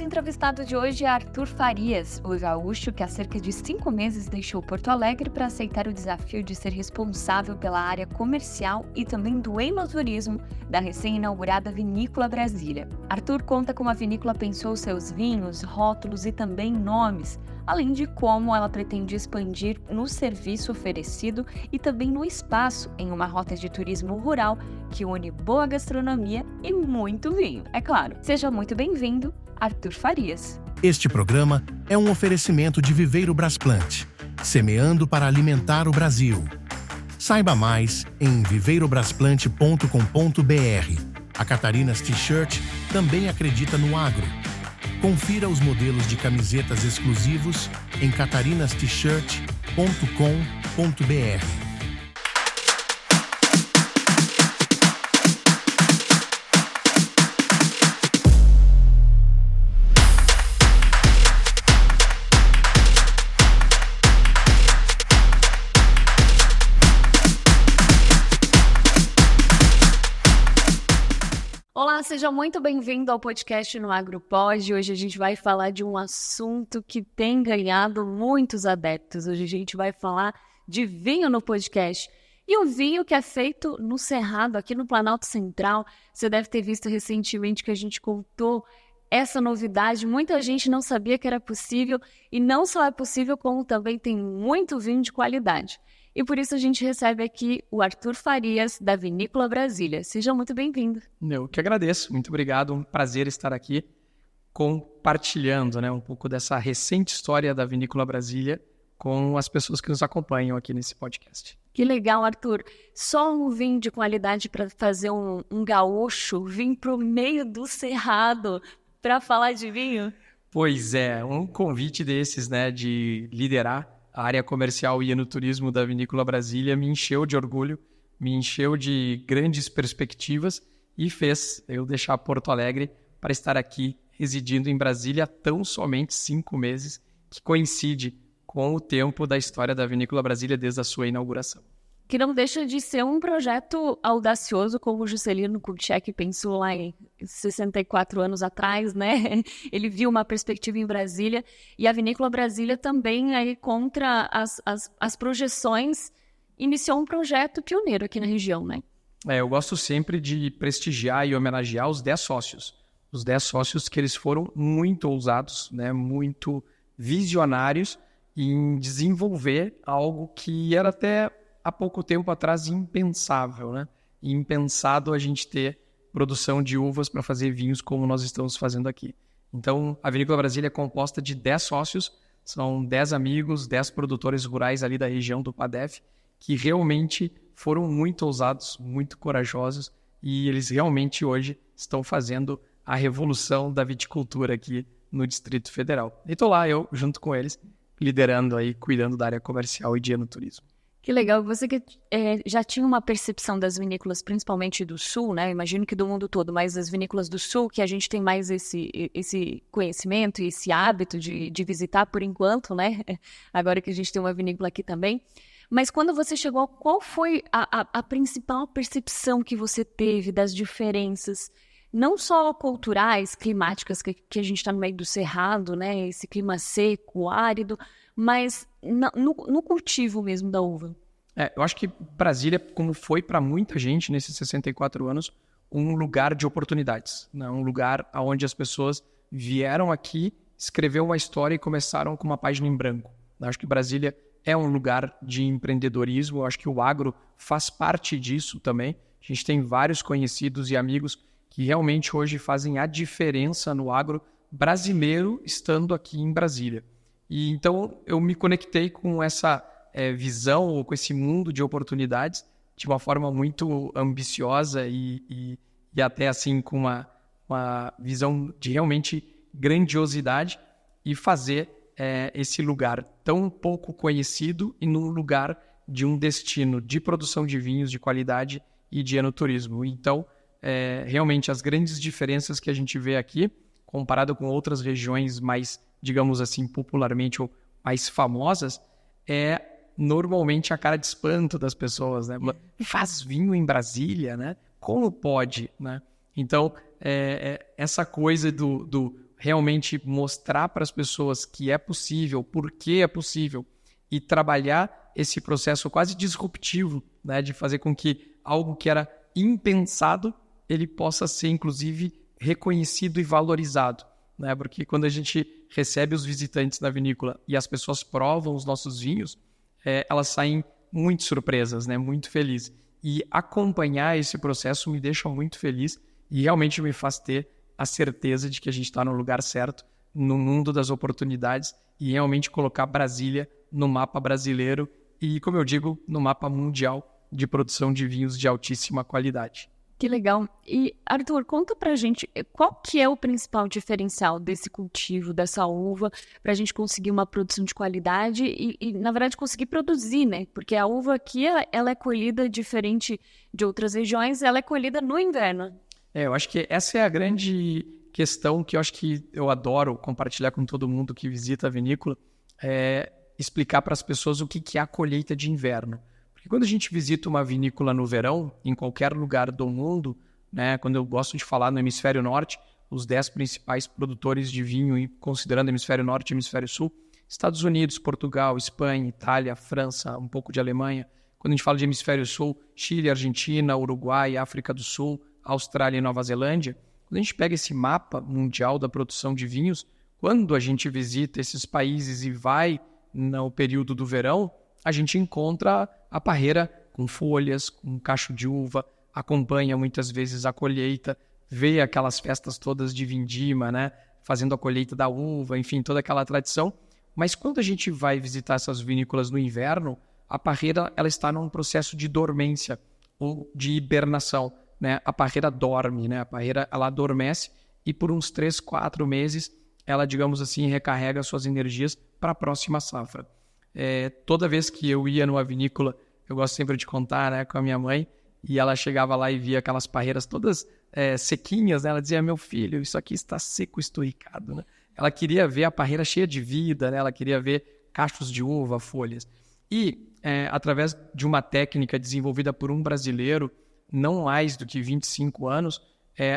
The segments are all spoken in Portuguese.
entrevistado de hoje é Arthur Farias, o gaúcho que há cerca de 5 meses deixou Porto Alegre para aceitar o desafio de ser responsável pela área comercial e também do enoturismo da recém-inaugurada Vinícola Brasília. Arthur conta como a vinícola pensou seus vinhos, rótulos e também nomes, além de como ela pretende expandir no serviço oferecido e também no espaço em uma rota de turismo rural que une boa gastronomia e muito vinho, é claro. Seja muito bem-vindo, Arthur Farias. Este programa é um oferecimento de Viveiro Brasplante, semeando para alimentar o Brasil. Saiba mais em viveirobrasplante.com.br. A Catarinas T-Shirt também acredita no agro. Confira os modelos de camisetas exclusivos em catarinast-shirt.com.br. Olá, seja muito bem-vindo ao podcast no AgroPod. Hoje a gente vai falar de um assunto que tem ganhado muitos adeptos. Hoje a gente vai falar de vinho no podcast. E o vinho que é feito no Cerrado, aqui no Planalto Central. Você deve ter visto recentemente que a gente contou essa novidade. Muita gente não sabia que era possível. E não só é possível, como também tem muito vinho de qualidade. E por isso a gente recebe aqui o Arthur Farias, da Vinícola Brasília. Seja muito bem-vindo. Eu que agradeço. Muito obrigado. Um prazer estar aqui compartilhando, um pouco dessa recente história da Vinícola Brasília com as pessoas que nos acompanham aqui nesse podcast. Que legal, Arthur. Só um vinho de qualidade para fazer um gaúcho vir para o meio do Cerrado para falar de vinho? Pois é, um convite desses, de liderar a área comercial e enoturismo da Vinícola Brasília me encheu de orgulho, me encheu de grandes perspectivas e fez eu deixar Porto Alegre para estar aqui residindo em Brasília há tão somente 5 meses, que coincide com o tempo da história da Vinícola Brasília desde a sua inauguração. Que não deixa de ser um projeto audacioso, como o Juscelino Kubitschek pensou lá em 64 anos atrás, né? Ele viu uma perspectiva em Brasília e a Vinícola Brasília também, aí, contra as projeções, iniciou um projeto pioneiro aqui na região, né? Eu gosto sempre de prestigiar e homenagear os 10 sócios. Os 10 sócios que eles foram muito ousados, muito visionários em desenvolver algo que era até há pouco tempo atrás impensável, Impensado a gente ter produção de uvas para fazer vinhos como nós estamos fazendo aqui. Então, a Vinícola Brasília é composta de 10 sócios, são 10 amigos, 10 produtores rurais ali da região do Padef, que realmente foram muito ousados, muito corajosos, e eles realmente hoje estão fazendo a revolução da viticultura aqui no Distrito Federal. E estou lá, eu, junto com eles, liderando aí, cuidando da área comercial e de enoturismo. Que legal, você que já tinha uma percepção das vinícolas, principalmente do Sul, né? Imagino que do mundo todo, mas as vinícolas do Sul, que a gente tem mais esse conhecimento e esse hábito de visitar por enquanto, né? Agora que a gente tem uma vinícola aqui também. Mas quando você chegou, qual foi a principal percepção que você teve das diferenças, não só culturais, climáticas, que a gente está no meio do Cerrado, né? Esse clima seco, árido, mas no cultivo mesmo da uva? Eu acho que Brasília, como foi para muita gente nesses 64 anos, um lugar de oportunidades, um lugar onde as pessoas vieram aqui, escreveram uma história e começaram com uma página em branco. Eu acho que Brasília é um lugar de empreendedorismo, eu acho que o agro faz parte disso também. A gente tem vários conhecidos e amigos que realmente hoje fazem a diferença no agro brasileiro estando aqui em Brasília. E então eu me conectei com essa visão, ou com esse mundo de oportunidades, de uma forma muito ambiciosa e até assim com uma visão de realmente grandiosidade, e fazer esse lugar tão pouco conhecido e num lugar de um destino de produção de vinhos de qualidade e de enoturismo. Então, realmente as grandes diferenças que a gente vê aqui, comparado com outras regiões mais, digamos assim, popularmente ou mais famosas, é normalmente a cara de espanto das pessoas, Faz vinho em Brasília, Como pode, Então, essa coisa do realmente mostrar para as pessoas que é possível, por que é possível, e trabalhar esse processo quase disruptivo, né, de fazer com que algo que era impensado, ele possa ser, inclusive, reconhecido e valorizado, né? Porque quando a gente recebe os visitantes na vinícola e as pessoas provam os nossos vinhos, elas saem muito surpresas, né? Muito felizes. E acompanhar esse processo me deixa muito feliz e realmente me faz ter a certeza de que a gente está no lugar certo, no mundo das oportunidades, e realmente colocar Brasília no mapa brasileiro e, como eu digo, no mapa mundial de produção de vinhos de altíssima qualidade. Que legal. E, Arthur, conta pra gente qual que é o principal diferencial desse cultivo, dessa uva, pra gente conseguir uma produção de qualidade e na verdade, conseguir produzir, né? Porque a uva aqui, ela é colhida diferente de outras regiões, ela é colhida no inverno. Eu acho que essa é a grande questão que eu adoro compartilhar com todo mundo que visita a vinícola, explicar para as pessoas o que é a colheita de inverno. Porque quando a gente visita uma vinícola no verão, em qualquer lugar do mundo, né, quando eu gosto de falar no hemisfério norte, os 10 principais produtores de vinho, e considerando hemisfério norte e hemisfério sul, Estados Unidos, Portugal, Espanha, Itália, França, um pouco de Alemanha. Quando a gente fala de hemisfério sul, Chile, Argentina, Uruguai, África do Sul, Austrália e Nova Zelândia. Quando a gente pega esse mapa mundial da produção de vinhos, quando a gente visita esses países e vai no período do verão, a gente encontra a parreira com folhas, com cacho de uva, acompanha muitas vezes a colheita, vê aquelas festas todas de vindima, né? Fazendo a colheita da uva, enfim, toda aquela tradição. Mas quando a gente vai visitar essas vinícolas no inverno, a parreira ela está num processo de dormência ou de hibernação, né? A parreira dorme, né? A parreira ela adormece e por uns 3, 4 meses ela, digamos assim, recarrega suas energias para a próxima safra. Toda vez que eu ia numa vinícola, eu gosto sempre de contar, né, com a minha mãe, e ela chegava lá e via aquelas parreiras todas sequinhas, né? Ela dizia, meu filho, isso aqui está seco, esturricado, né? Ela queria ver a parreira cheia de vida, né? Ela queria ver cachos de uva, folhas. E, através de uma técnica desenvolvida por um brasileiro, não mais do que 25 anos,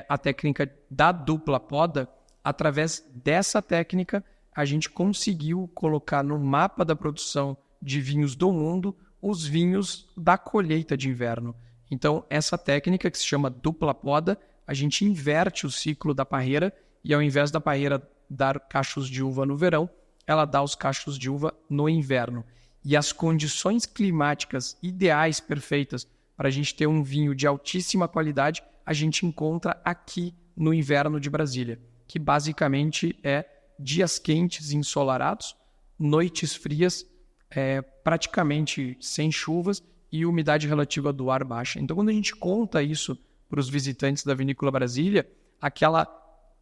a técnica da dupla poda. Através dessa técnica, a gente conseguiu colocar no mapa da produção de vinhos do mundo os vinhos da colheita de inverno. Então, essa técnica, que se chama dupla poda, a gente inverte o ciclo da parreira e, ao invés da parreira dar cachos de uva no verão, ela dá os cachos de uva no inverno. E as condições climáticas ideais, perfeitas, para a gente ter um vinho de altíssima qualidade, a gente encontra aqui no inverno de Brasília, que basicamente é dias quentes e ensolarados, noites frias, praticamente sem chuvas e umidade relativa do ar baixa. Então, quando a gente conta isso para os visitantes da Vinícola Brasília, aquela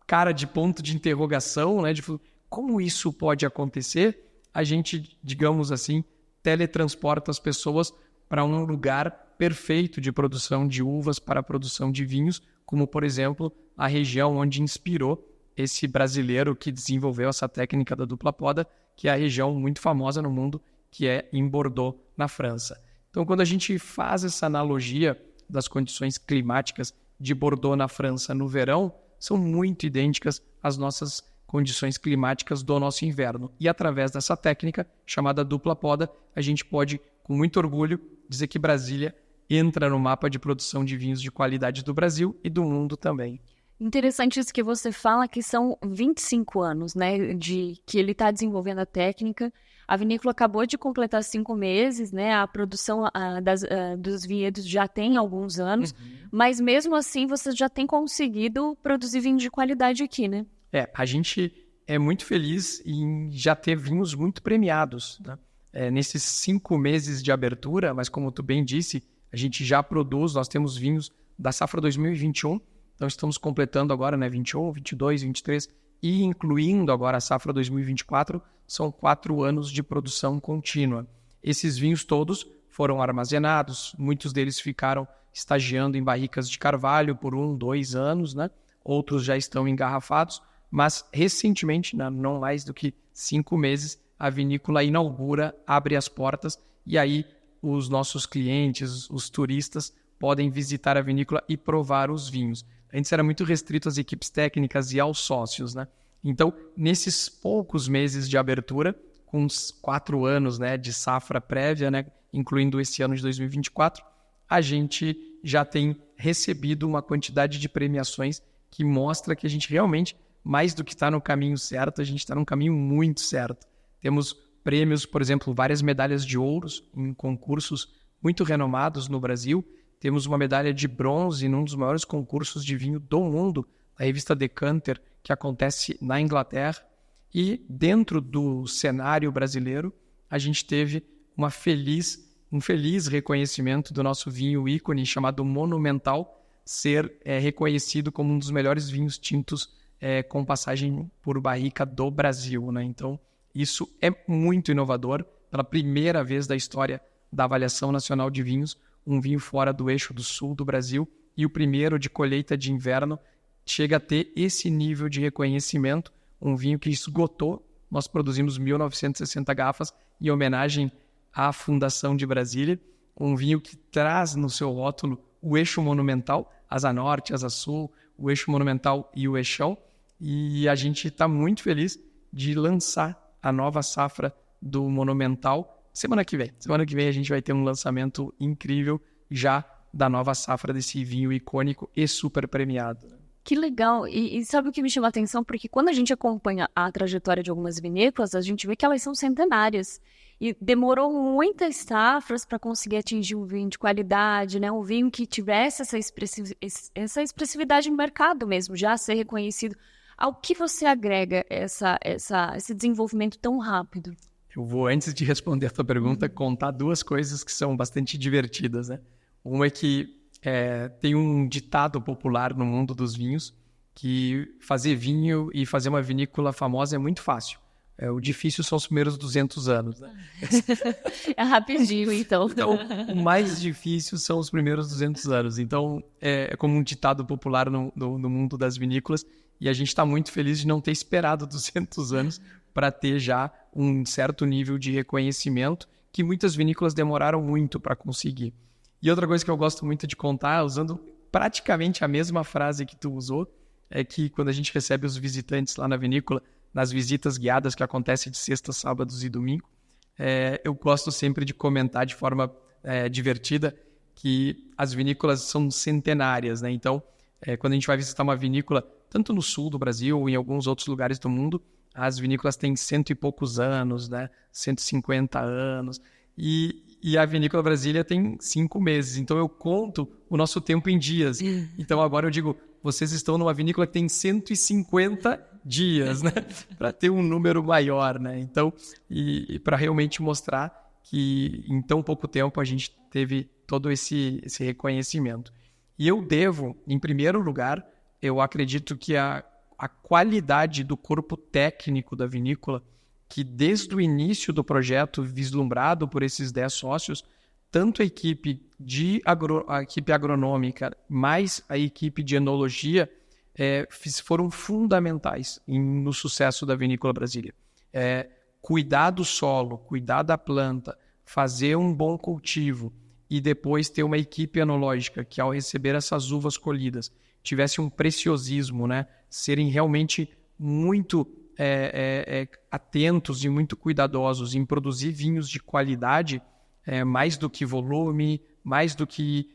cara de ponto de interrogação, né, de como isso pode acontecer, a gente, digamos assim, teletransporta as pessoas para um lugar perfeito de produção de uvas para a produção de vinhos, como, por exemplo, a região onde inspirou esse brasileiro que desenvolveu essa técnica da dupla poda, que é a região muito famosa no mundo, que é em Bordeaux, na França. Então, quando a gente faz essa analogia das condições climáticas de Bordeaux, na França, no verão, são muito idênticas às nossas condições climáticas do nosso inverno. E através dessa técnica, chamada dupla poda, a gente pode, com muito orgulho, dizer que Brasília entra no mapa de produção de vinhos de qualidade do Brasil e do mundo também. Interessante isso que você fala, que são 25 anos, né, de que ele está desenvolvendo a técnica. A vinícola acabou de completar 5 meses, né, a produção dos vinhedos já tem alguns anos, mas mesmo assim você já tem conseguido produzir vinho de qualidade aqui, né? A gente é muito feliz em já ter vinhos muito premiados, né? Nesses 5 meses de abertura, mas como tu bem disse, a gente já produz, nós temos vinhos da safra 2021, então estamos completando agora, né, 21, 22, 23 e incluindo agora a safra 2024, são 4 anos de produção contínua. Esses vinhos todos foram armazenados, muitos deles ficaram estagiando em barricas de carvalho por 1, 2 anos, né? Outros já estão engarrafados, mas recentemente, não mais do que 5 meses, a vinícola inaugura, abre as portas e aí os nossos clientes, os turistas, podem visitar a vinícola e provar os vinhos. Antes era muito restrito às equipes técnicas e aos sócios, né? Então, nesses poucos meses de abertura, com uns 4 anos, né, de safra prévia, né, incluindo esse ano de 2024, a gente já tem recebido uma quantidade de premiações que mostra que a gente realmente, mais do que está no caminho certo, a gente está num caminho muito certo. Temos prêmios, por exemplo, várias medalhas de ouro em concursos muito renomados no Brasil. Temos uma medalha de bronze num dos maiores concursos de vinho do mundo, a revista Decanter, que acontece na Inglaterra. E dentro do cenário brasileiro, a gente teve um feliz reconhecimento do nosso vinho ícone chamado Monumental ser reconhecido como um dos melhores vinhos tintos com passagem por barrica do Brasil, né? Então, isso é muito inovador. Pela primeira vez da história da avaliação nacional de vinhos, um vinho fora do eixo do sul do Brasil e o primeiro de colheita de inverno chega a ter esse nível de reconhecimento, um vinho que esgotou. Nós produzimos 1.960 garrafas em homenagem à Fundação de Brasília, um vinho que traz no seu rótulo o eixo monumental, Asa Norte, Asa Sul, o eixo monumental e o eixão, e a gente está muito feliz de lançar a nova safra do Monumental semana que vem. Semana que vem a gente vai ter um lançamento incrível já da nova safra desse vinho icônico e super premiado. Que legal! E sabe o que me chama a atenção? Porque quando a gente acompanha a trajetória de algumas vinícolas, a gente vê que elas são centenárias. E demorou muitas safras para conseguir atingir um vinho de qualidade, né? Um vinho que tivesse essa expressividade no mercado mesmo, já ser reconhecido. Ao que você agrega esse desenvolvimento tão rápido? Eu vou, antes de responder a tua pergunta, contar 2 coisas que são bastante divertidas, né? Uma é que tem um ditado popular no mundo dos vinhos que fazer vinho e fazer uma vinícola famosa é muito fácil. O difícil são os primeiros 200 anos, né? É rapidinho, então. Então, o mais difícil são os primeiros 200 anos. Então, é como um ditado popular no mundo das vinícolas, e a gente está muito feliz de não ter esperado 200 anos para ter já um certo nível de reconhecimento que muitas vinícolas demoraram muito para conseguir. E outra coisa que eu gosto muito de contar, usando praticamente a mesma frase que tu usou, é que quando a gente recebe os visitantes lá na vinícola, nas visitas guiadas que acontecem de sexta, sábados e domingo, eu gosto sempre de comentar de forma divertida que as vinícolas são centenárias, né? Então, quando a gente vai visitar uma vinícola, tanto no sul do Brasil ou em alguns outros lugares do mundo, as vinícolas têm 100 e poucos anos, né? 150 anos. E a Vinícola Brasília tem 5 meses. Então, eu conto o nosso tempo em dias. Então, agora eu digo, vocês estão numa vinícola que tem 150 dias, né? Para ter um número maior, né? Então, e para realmente mostrar que em tão pouco tempo a gente teve todo esse reconhecimento. E eu devo, em primeiro lugar, eu acredito que a qualidade do corpo técnico da vinícola, que desde o início do projeto vislumbrado por esses 10 sócios, tanto a equipe agronômica, mais a equipe de enologia, foram fundamentais no sucesso da Vinícola Brasília. Cuidar do solo, cuidar da planta, fazer um bom cultivo e depois ter uma equipe enológica que, ao receber essas uvas colhidas, tivesse um preciosismo, né? Serem realmente muito atentos e muito cuidadosos em produzir vinhos de qualidade, mais do que volume, mais do que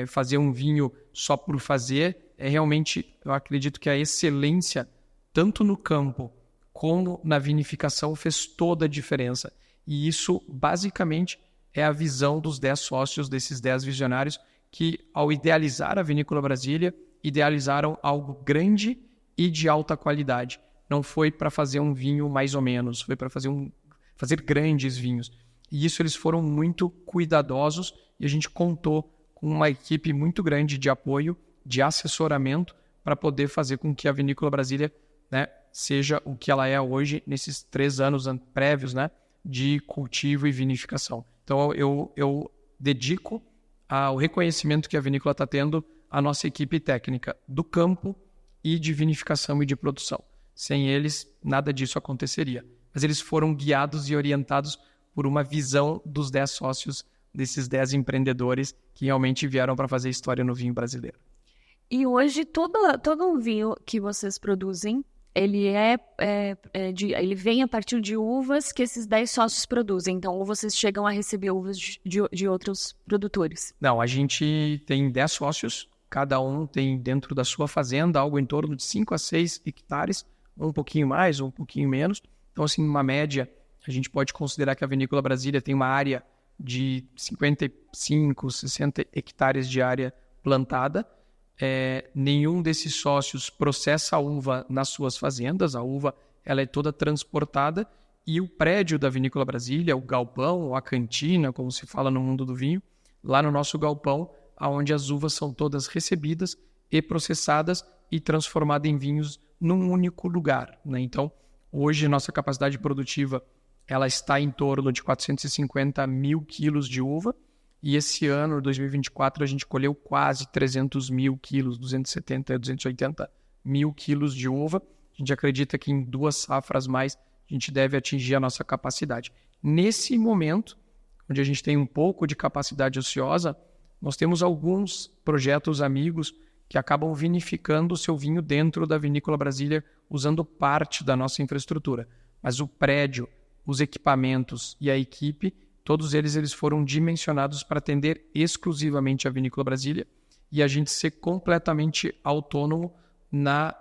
fazer um vinho só por fazer. Realmente, eu acredito que a excelência, tanto no campo como na vinificação, fez toda a diferença. E isso, basicamente, é a visão dos 10 sócios, desses 10 visionários, que, ao idealizar a Vinícola Brasília, idealizaram algo grande e de alta qualidade. Não foi para fazer um vinho mais ou menos, foi para fazer grandes vinhos. E isso eles foram muito cuidadosos e a gente contou com uma equipe muito grande de apoio, de assessoramento, para poder fazer com que a Vinícola Brasília, né, seja o que ela é hoje nesses 3 anos prévios, né, de cultivo e vinificação. Então eu dedico ao reconhecimento que a vinícola está tendo à nossa equipe técnica do campo e de vinificação e de produção. Sem eles, nada disso aconteceria. Mas eles foram guiados e orientados por uma visão dos 10 sócios, desses 10 empreendedores que realmente vieram para fazer história no vinho brasileiro. E hoje, todo o vinho que vocês produzem ele vem a partir de uvas que esses 10 sócios produzem. Então, ou vocês chegam a receber uvas de outros produtores? Não, a gente tem 10 sócios, cada um tem dentro da sua fazenda algo em torno de 5 a 6 hectares, um pouquinho mais ou um pouquinho menos. Então, assim, numa média, a gente pode considerar que a Vinícola Brasília tem uma área de 55, 60 hectares de área plantada. Nenhum desses sócios processa a uva nas suas fazendas, a uva ela é toda transportada e o prédio da Vinícola Brasília, o galpão ou a cantina, como se fala no mundo do vinho, lá no nosso galpão, onde as uvas são todas recebidas e processadas e transformadas em vinhos num único lugar, né? Então, hoje nossa capacidade produtiva ela está em torno de 450 mil quilos de uva e esse ano, 2024, a gente colheu quase 300 mil quilos, 270, 280 mil quilos de uva. A gente acredita que em 2 safras mais a gente deve atingir a nossa capacidade. Nesse momento, onde a gente tem um pouco de capacidade ociosa, nós temos alguns projetos amigos que acabam vinificando o seu vinho dentro da Vinícola Brasília usando parte da nossa infraestrutura. Mas o prédio, os equipamentos e a equipe, todos eles foram dimensionados para atender exclusivamente a Vinícola Brasília e a gente ser completamente autônomo na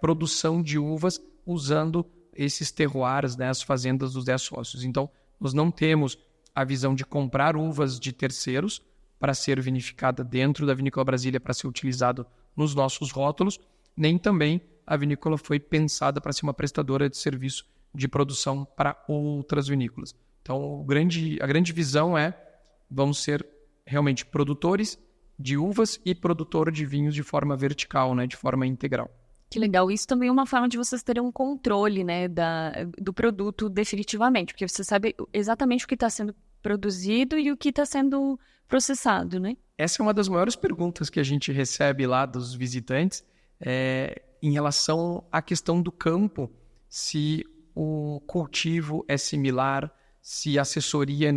produção de uvas usando esses terroirs, né, as fazendas dos 10 sócios. Então, nós não temos a visão de comprar uvas de terceiros para ser vinificada dentro da Vinícola Brasília para ser utilizado nos nossos rótulos, nem também a vinícola foi pensada para ser uma prestadora de serviço de produção para outras vinícolas. Então, a grande visão vamos ser realmente produtores de uvas e produtor de vinhos de forma vertical, né, de forma integral. Que legal. Isso também é uma forma de vocês terem um controle, né, do produto definitivamente, porque você sabe exatamente o que está sendo produzido e o que está sendo processado, né? Essa é uma das maiores perguntas que a gente recebe lá dos visitantes em relação à questão do campo, se o cultivo é similar, se a assessoria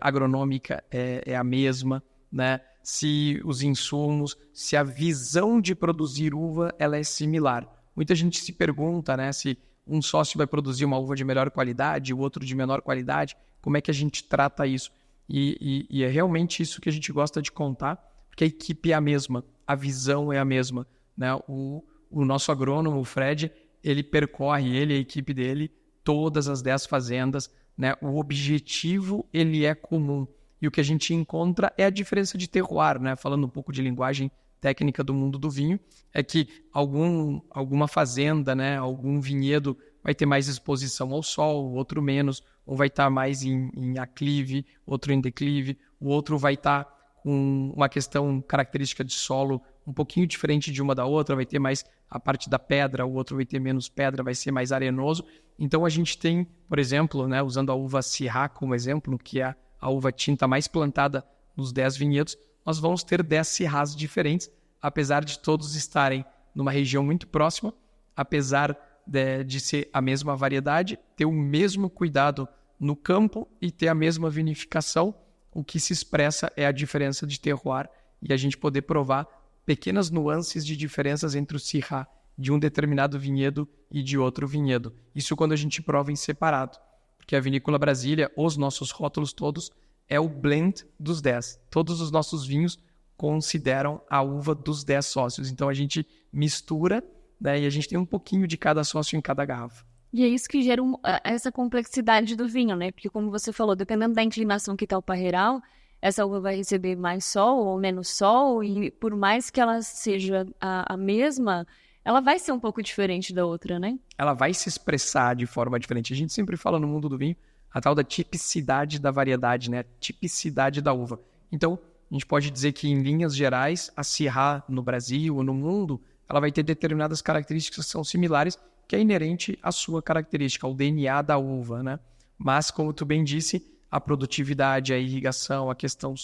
agronômica é a mesma, né? Se os insumos, se a visão de produzir uva ela é similar. Muita gente se pergunta, né, se um sócio vai produzir uma uva de melhor qualidade, o outro de menor qualidade, como é que a gente trata isso? E é realmente isso que a gente gosta de contar, porque a equipe é a mesma, a visão é a mesma, né? O nosso agrônomo, o Fred, ele percorre, ele e a equipe dele, todas as 10 fazendas, né? O objetivo ele é comum. E o que a gente encontra é a diferença de terroir, né? Falando um pouco de linguagem técnica do mundo do vinho, é que alguma fazenda, né? Algum vinhedo vai ter mais exposição ao sol, outro menos, um vai estar mais em aclive, outro em declive, o outro vai estar com uma questão característica de solo um pouquinho diferente de uma da outra, vai ter mais a parte da pedra, o outro vai ter menos pedra, vai ser mais arenoso. Então a gente tem, por exemplo, né, usando a uva Syrah como exemplo, que é a uva tinta mais plantada nos 10 vinhedos, nós vamos ter 10 Syrahs diferentes, apesar de todos estarem numa região muito próxima, apesar de ser a mesma variedade, ter o mesmo cuidado no campo e ter a mesma vinificação, o que se expressa é a diferença de terroir e a gente poder provar pequenas nuances de diferenças entre o Syrah de um determinado vinhedo e de outro vinhedo. Isso quando a gente prova em separado, porque a Vinícola Brasília, os nossos rótulos todos, é o blend dos 10. Todos os nossos vinhos consideram a uva dos 10 sócios. Então a gente mistura, né, e a gente tem um pouquinho de cada sócio em cada garrafa. E é isso que gera essa complexidade do vinho, né? Porque como você falou, dependendo da inclinação que está o parreiral, essa uva vai receber mais sol ou menos sol, e por mais que ela seja a mesma, ela vai ser um pouco diferente da outra, né? Ela vai se expressar de forma diferente. A gente sempre fala no mundo do vinho a tal da tipicidade da variedade, né? Tipicidade da uva. Então, a gente pode dizer que em linhas gerais, a Syrah no Brasil ou no mundo, ela vai ter determinadas características que são similares, que é inerente à sua característica, ao DNA da uva, né? Mas, como tu bem disse, a produtividade, a irrigação, a questão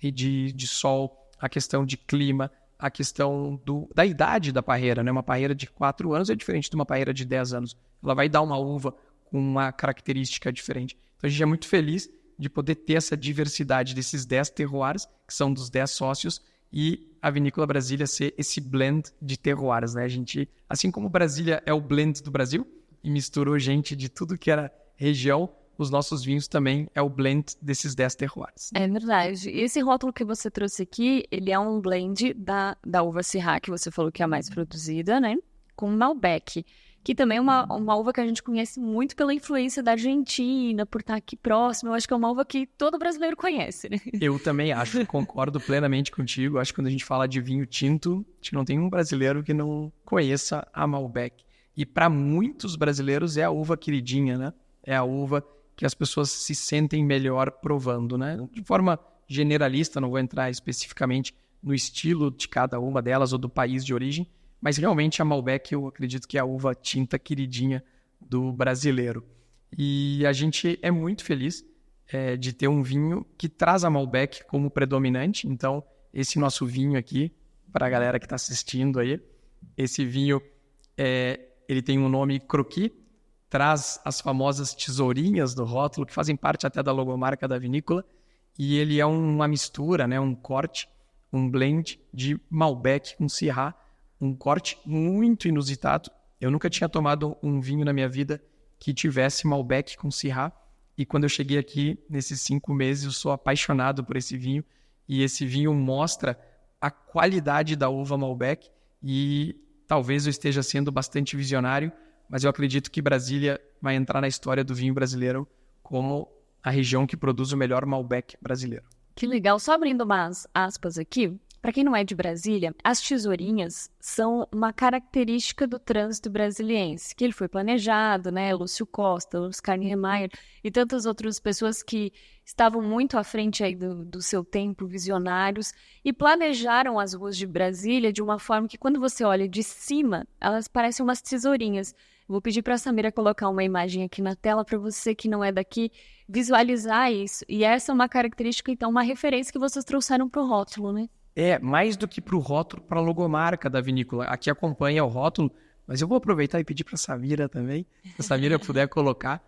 de sol, a questão de clima, a questão da idade da parreira, né? Uma parreira de 4 anos é diferente de uma parreira de 10 anos. Ela vai dar uma uva com uma característica diferente. Então, a gente é muito feliz de poder ter essa diversidade desses 10 terroirs, que são dos 10 sócios, e a Vinícola Brasília ser esse blend de terroirs, né? A gente, assim como Brasília é o blend do Brasil e misturou gente de tudo que era região, os nossos vinhos também é o blend desses 10 terroirs. É verdade. E esse rótulo que você trouxe aqui, ele é um blend da uva Syrah, que você falou que é a mais produzida, né? Com Malbec, que também é uma uva que a gente conhece muito pela influência da Argentina, por estar aqui próximo. Eu acho que é uma uva que todo brasileiro conhece, né? Eu também acho, concordo plenamente contigo. Acho que quando a gente fala de vinho tinto, acho que não tem um brasileiro que não conheça a Malbec. E para muitos brasileiros é a uva queridinha, né? É a uva que as pessoas se sentem melhor provando, né? De forma generalista, não vou entrar especificamente no estilo de cada uma delas ou do país de origem, mas realmente a Malbec eu acredito que é a uva tinta queridinha do brasileiro. E a gente é muito feliz de ter um vinho que traz a Malbec como predominante. Então, esse nosso vinho aqui, para a galera que está assistindo aí, esse vinho, ele tem um nome Croqui, traz as famosas tesourinhas do rótulo, que fazem parte até da logomarca da vinícola, e ele é uma mistura, né, um corte, um blend de Malbec com Syrah, um corte muito inusitado. Eu nunca tinha tomado um vinho na minha vida que tivesse Malbec com Syrah, e quando eu cheguei aqui, nesses 5 meses, eu sou apaixonado por esse vinho, e esse vinho mostra a qualidade da uva Malbec, e talvez eu esteja sendo bastante visionário, mas eu acredito que Brasília vai entrar na história do vinho brasileiro como a região que produz o melhor Malbec brasileiro. Que legal. Só abrindo umas aspas aqui, para quem não é de Brasília, as tesourinhas são uma característica do trânsito brasiliense, que ele foi planejado, né? Lúcio Costa, Oscar Niemeyer e tantas outras pessoas que estavam muito à frente aí do seu tempo, visionários, e planejaram as ruas de Brasília de uma forma que quando você olha de cima, elas parecem umas tesourinhas. Vou pedir para a Samira colocar uma imagem aqui na tela para você que não é daqui visualizar isso. E essa é uma característica, então, uma referência que vocês trouxeram para o rótulo, né? Mais do que para o rótulo, para a logomarca da vinícola. Aqui acompanha o rótulo, mas eu vou aproveitar e pedir para a Samira também, se a Samira puder colocar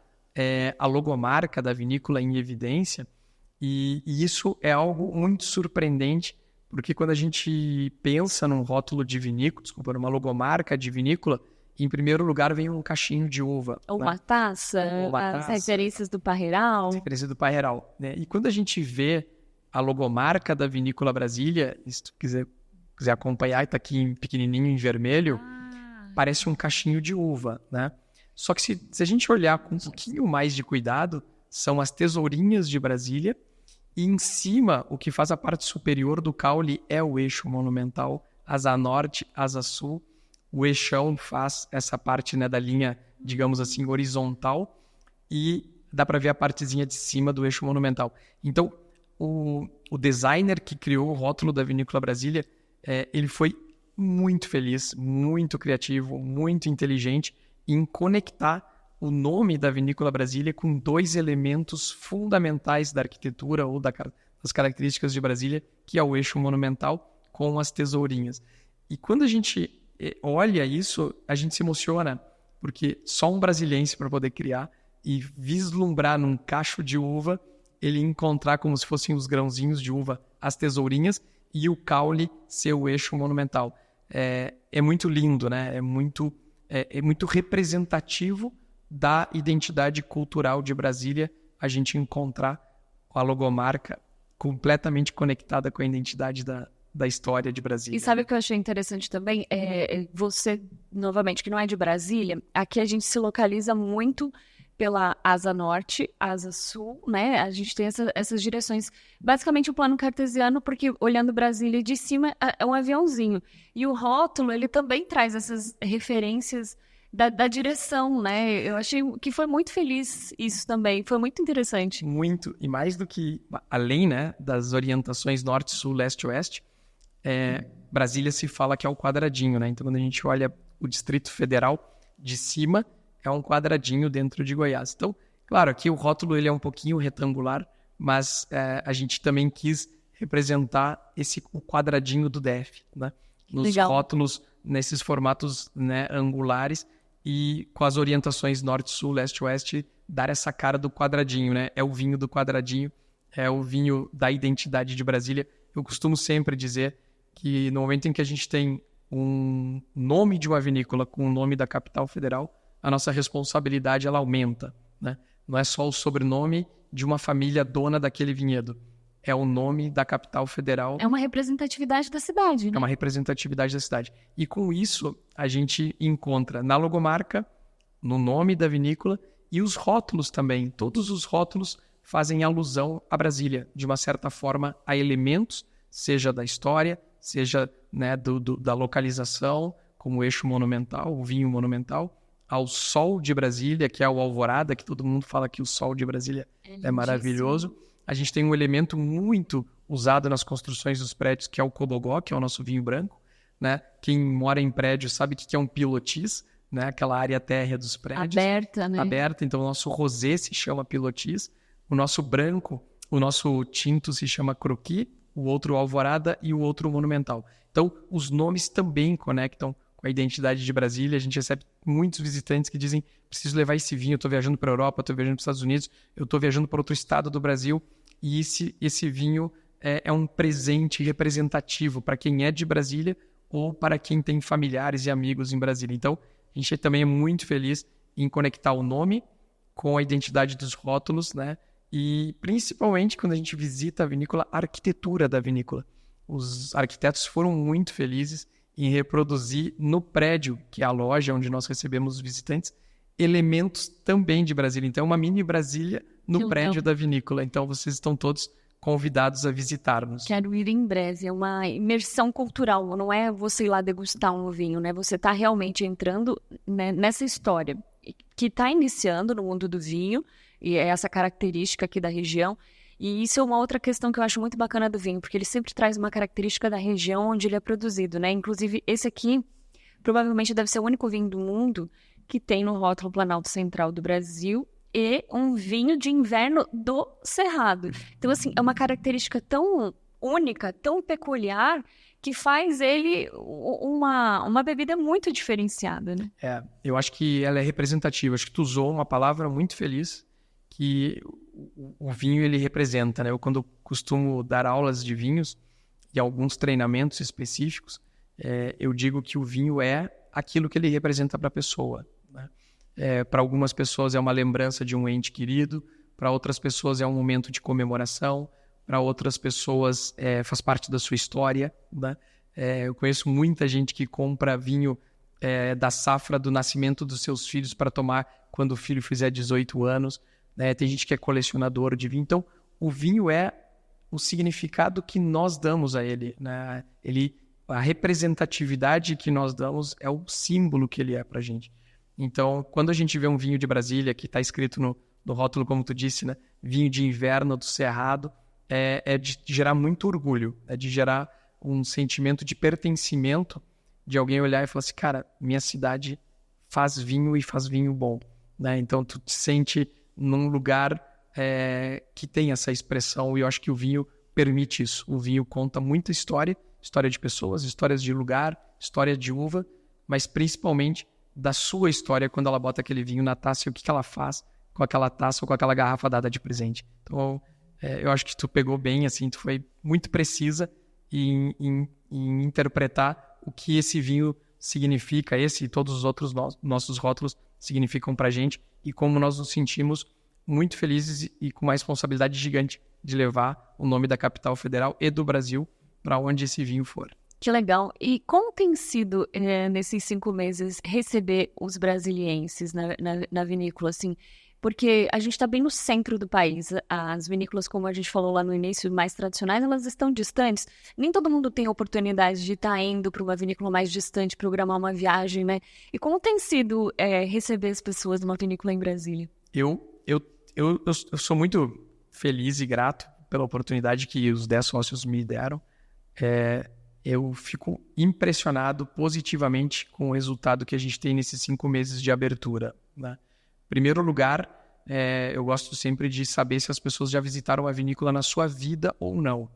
a logomarca da vinícola em evidência. E isso é algo muito surpreendente, porque quando a gente pensa num rótulo de vinícola, numa logomarca de vinícola, em primeiro lugar vem um cachinho de uva. Ou uma taça, as referências do Parreiral. As referências do Parreiral, né? E quando a gente vê a logomarca da Vinícola Brasília, se tu quiser acompanhar, está aqui em pequenininho em vermelho, parece um cachinho de uva, né? Só que se a gente olhar com um pouquinho mais de cuidado, são as tesourinhas de Brasília, e em cima, o que faz a parte superior do caule é o eixo monumental, asa norte, asa sul. O eixão faz essa parte, né, da linha, digamos assim, horizontal, e dá para ver a partezinha de cima do eixo monumental. Então, o designer que criou o rótulo da Vinícola Brasília, ele foi muito feliz, muito criativo, muito inteligente em conectar o nome da Vinícola Brasília com 2 elementos fundamentais da arquitetura ou das características de Brasília, que é o eixo monumental com as tesourinhas. E quando a gente olha isso, a gente se emociona, porque só um brasiliense para poder criar e vislumbrar num cacho de uva, ele encontrar como se fossem os grãozinhos de uva, as tesourinhas, e o caule ser o eixo monumental. É muito lindo, né? É muito representativo da identidade cultural de Brasília a gente encontrar a logomarca completamente conectada com a identidade da história de Brasília. E sabe o que eu achei interessante também? Você, novamente, que não é de Brasília, aqui a gente se localiza muito pela asa norte, asa sul, né? A gente tem essas direções. Basicamente o plano cartesiano, porque olhando Brasília de cima é um aviãozinho. E o rótulo, ele também traz essas referências da direção, né? Eu achei que foi muito feliz isso também. Foi muito interessante. Muito. E mais do que, além, né, das orientações norte, sul, leste, oeste, Brasília se fala que é o quadradinho, né? Então, quando a gente olha o Distrito Federal de cima, é um quadradinho dentro de Goiás. Então, claro, aqui o rótulo ele é um pouquinho retangular, mas a gente também quis representar o quadradinho do DF, né? Nos Legal. Rótulos, nesses formatos, né, angulares, e com as orientações norte, sul, leste, oeste, dar essa cara do quadradinho, né? É o vinho do quadradinho, é o vinho da identidade de Brasília. Eu costumo sempre dizer que no momento em que a gente tem um nome de uma vinícola com o nome da capital federal, a nossa responsabilidade ela aumenta, né? Não é só o sobrenome de uma família dona daquele vinhedo, é o nome da capital federal. É uma representatividade da cidade, né? É uma representatividade da cidade. E com isso, a gente encontra na logomarca, no nome da vinícola e os rótulos também. Todos os rótulos fazem alusão a Brasília, de uma certa forma, a elementos, seja da história, seja, né, da localização, como o eixo monumental, o vinho monumental, ao sol de Brasília, que é o alvorada, que todo mundo fala que o sol de Brasília é maravilhoso. A gente tem um elemento muito usado nas construções dos prédios, que é o cobogó, que é o nosso vinho branco, né? Quem mora em prédio sabe o que é um pilotis, né? Aquela área térrea dos prédios. Aberta, né? Aberta, então o nosso rosé se chama pilotis, o nosso branco, o nosso tinto se chama croqui, o outro alvorada e o outro monumental. Então, os nomes também conectam com a identidade de Brasília. A gente recebe muitos visitantes que dizem: preciso levar esse vinho, eu estou viajando para a Europa, estou viajando para os Estados Unidos, eu estou viajando para outro estado do Brasil, e esse vinho é um presente representativo para quem é de Brasília ou para quem tem familiares e amigos em Brasília. Então, a gente também é muito feliz em conectar o nome com a identidade dos rótulos, né? E principalmente quando a gente visita a vinícola, a arquitetura da vinícola. Os arquitetos foram muito felizes em reproduzir no prédio, que é a loja onde nós recebemos os visitantes, elementos também de Brasília. Então, é uma mini Brasília no prédio da vinícola. Então, vocês estão todos convidados a visitar-nos. Quero ir em breve. É uma imersão cultural. Não é você ir lá degustar um vinho, né? Você está realmente entrando, né, nessa história que está iniciando no mundo do vinho, e é essa característica aqui da região. E isso é uma outra questão que eu acho muito bacana do vinho, porque ele sempre traz uma característica da região onde ele é produzido, né? Inclusive, esse aqui provavelmente deve ser o único vinho do mundo que tem no rótulo Planalto Central do Brasil e um vinho de inverno do Cerrado. Então, assim, é uma característica tão única, tão peculiar, que faz ele uma bebida muito diferenciada, né? Eu acho que ela é representativa. Acho que tu usou uma palavra muito feliz, que o vinho ele representa, né? Eu, quando costumo dar aulas de vinhos e alguns treinamentos específicos, eu digo que o vinho é aquilo que ele representa para a pessoa, né? Para algumas pessoas é uma lembrança de um ente querido, para outras pessoas é um momento de comemoração, para outras pessoas faz parte da sua história, né? Eu conheço muita gente que compra vinho da safra do nascimento dos seus filhos para tomar quando o filho fizer 18 anos. Tem gente que é colecionador de vinho. Então, o vinho é o significado que nós damos a ele, né? A representatividade que nós damos é o símbolo que ele é para a gente. Então, quando a gente vê um vinho de Brasília, que está escrito no rótulo, como tu disse, né? Vinho de inverno do Cerrado, é de gerar muito orgulho, é de gerar um sentimento de pertencimento, de alguém olhar e falar assim: cara, minha cidade faz vinho e faz vinho bom, né? Então, tu te sente num lugar que tem essa expressão, e eu acho que o vinho permite isso. O vinho conta muita história de pessoas, histórias de lugar, história de uva, mas principalmente da sua história quando ela bota aquele vinho na taça e o que ela faz com aquela taça ou com aquela garrafa dada de presente. Então, eu acho que tu pegou bem, assim, tu foi muito precisa em interpretar o que esse vinho significa, esse e todos os outros nossos rótulos significam pra gente, e como nós nos sentimos muito felizes e com uma responsabilidade gigante de levar o nome da capital federal e do Brasil para onde esse vinho for. Que legal. E como tem sido, nesses 5 meses, receber os brasilienses na vinícola, assim? Porque a gente está bem no centro do país. As vinícolas, como a gente falou lá no início, mais tradicionais, elas estão distantes. Nem todo mundo tem a oportunidade de estar indo para uma vinícola mais distante, programar uma viagem, né? E como tem sido receber as pessoas numa vinícola em Brasília? Eu sou muito feliz e grato pela oportunidade que os 10 sócios me deram. Eu fico impressionado positivamente com o resultado que a gente tem nesses 5 meses de abertura, né? Em primeiro lugar, eu gosto sempre de saber se as pessoas já visitaram a vinícola na sua vida ou não.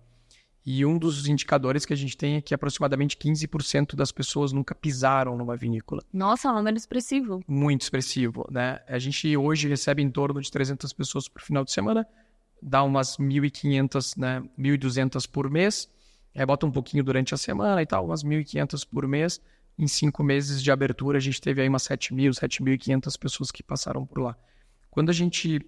E um dos indicadores que a gente tem é que aproximadamente 15% das pessoas nunca pisaram numa vinícola. Nossa, é um número expressivo. Muito expressivo, né? A gente hoje recebe em torno de 300 pessoas por final de semana, dá umas 1.500, né, 1.200 por mês. bota um pouquinho durante a semana e tal, umas 1.500 por mês. Em 5 meses de abertura, a gente teve aí umas 7.000, 7.500 pessoas que passaram por lá. Quando a gente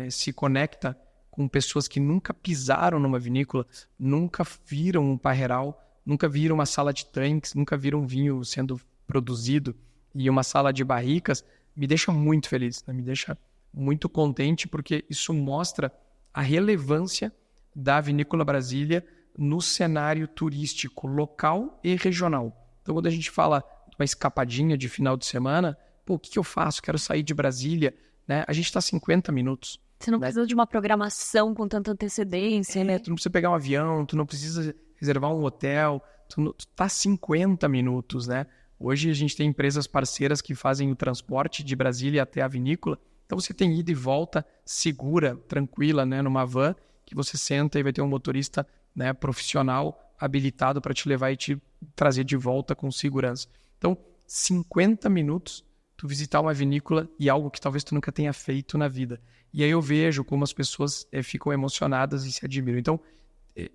se conecta com pessoas que nunca pisaram numa vinícola, nunca viram um parreiral, nunca viram uma sala de tanques, nunca viram um vinho sendo produzido e uma sala de barricas, me deixa muito feliz, né? Me deixa muito contente, porque isso mostra a relevância da Vinícola Brasília no cenário turístico local e regional. Então, quando a gente fala de uma escapadinha de final de semana, o que eu faço? Quero sair de Brasília, né? A gente está 50 minutos. Você não precisa de uma programação com tanta antecedência, né? Tu não precisa pegar um avião, tu não precisa reservar um hotel, tu tá 50 minutos, né? Hoje a gente tem empresas parceiras que fazem o transporte de Brasília até a vinícola. Então você tem ida e volta segura, tranquila, né? Numa van que você senta e vai ter um motorista, né, profissional habilitado para te levar e te trazer de volta com segurança. Então, 50 minutos tu visitar uma vinícola e algo que talvez tu nunca tenha feito na vida. E aí eu vejo como as pessoas ficam emocionadas e se admiram. Então,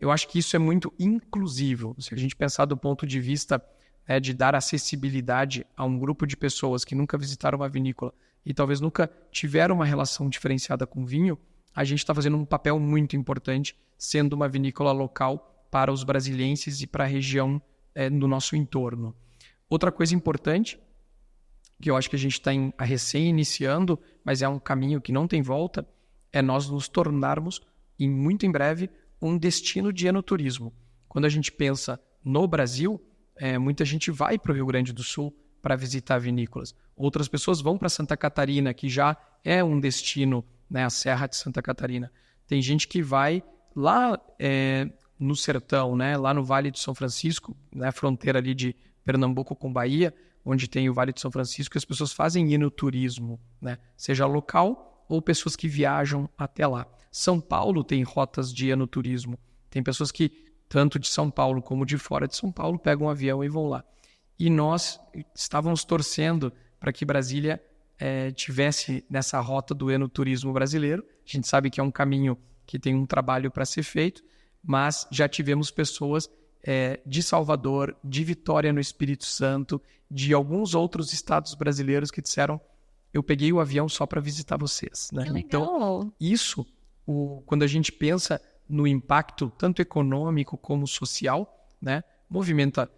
eu acho que isso é muito inclusivo. Se a gente pensar do ponto de vista de dar acessibilidade a um grupo de pessoas que nunca visitaram uma vinícola e talvez nunca tiveram uma relação diferenciada com vinho, a gente está fazendo um papel muito importante, sendo uma vinícola local para os brasilienses e para a região no nosso entorno. Outra coisa importante, que eu acho que a gente está recém iniciando, mas é um caminho que não tem volta, é nós nos tornarmos, muito em breve, um destino de enoturismo. Quando a gente pensa no Brasil, muita gente vai para o Rio Grande do Sul para visitar vinícolas. Outras pessoas vão para Santa Catarina, que já é um destino, né, a Serra de Santa Catarina. Tem gente que vai lá no sertão, né, lá no Vale de São Francisco, né, fronteira ali de Pernambuco com Bahia, onde tem o Vale de São Francisco, e as pessoas fazem enoturismo, né, seja local ou pessoas que viajam até lá. São Paulo tem rotas de enoturismo. Tem pessoas que, tanto de São Paulo como de fora de São Paulo, pegam um avião e vão lá. E nós estávamos torcendo para que Brasília tivesse nessa rota do enoturismo brasileiro. A gente sabe que é um caminho que tem um trabalho para ser feito, mas já tivemos pessoas de Salvador, de Vitória no Espírito Santo, de alguns outros estados brasileiros que disseram: eu peguei o avião só para visitar vocês. Né? Que legal. Então, isso, quando a gente pensa no impacto tanto econômico como social, né, movimenta